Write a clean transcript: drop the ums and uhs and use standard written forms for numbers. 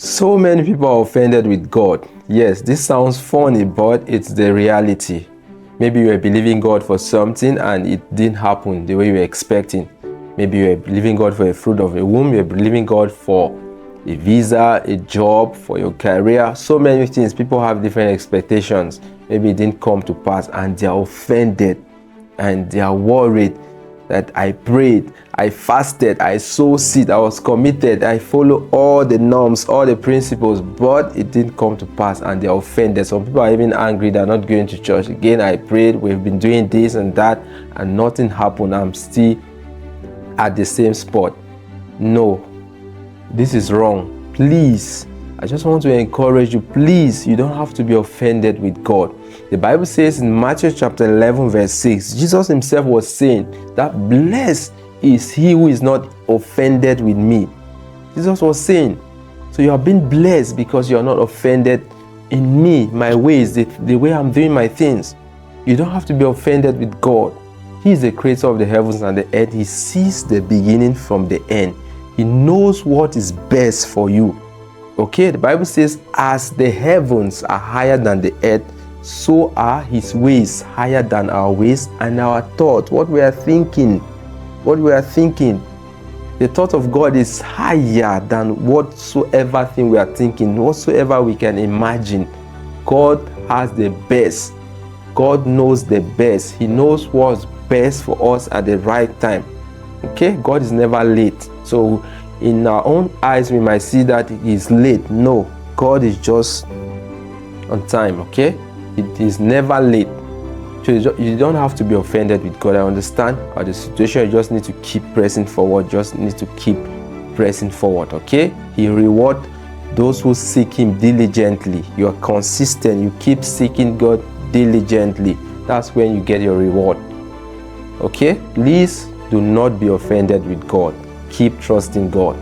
So many people are offended with God. Yes, this sounds funny, but it's the reality. Maybe you were believing God for something and it didn't happen the way you were expecting. Maybe you were believing God for a fruit of a womb, you were believing God for a visa, a job, for your career. So many things. People have different expectations. Maybe it didn't come to pass and they are offended and they are worried that I prayed, I fasted, I sowed seed, I was committed, I follow all the norms, all the principles, but it didn't come to pass and they're offended. Some people are even angry, they're not going to church. Again, I prayed, we've been doing this and that, and nothing happened. I'm still at the same spot. No, this is wrong. Please, I just want to encourage you, please, you don't have to be offended with God. The Bible says in Matthew chapter 11 verse 6, Jesus himself was saying that blessed is he who is not offended with me. Jesus was saying, so you are being blessed because you are not offended in me, my ways, the way I'm doing my things. You don't have to be offended with God. He is the creator of the heavens and the earth. He sees the beginning from the end. He knows what is best for you. Okay, the Bible says, as the heavens are higher than the earth, so are his ways higher than our ways, and our thoughts, what we are thinking. The thought of God is higher than whatsoever thing we are thinking, whatsoever we can imagine. God has the best. God knows the best. He knows what's best for us at the right time. Okay, God is never late. So in our own eyes, we might see that he's late. No, God is just on time. Okay, it is never late. So you don't have to be offended with God. I understand the situation. You just need to keep pressing forward. Okay, he rewards those who seek him diligently. You are consistent. You keep seeking God diligently. That's when you get your reward. Okay, please do not be offended with God. Keep trusting God.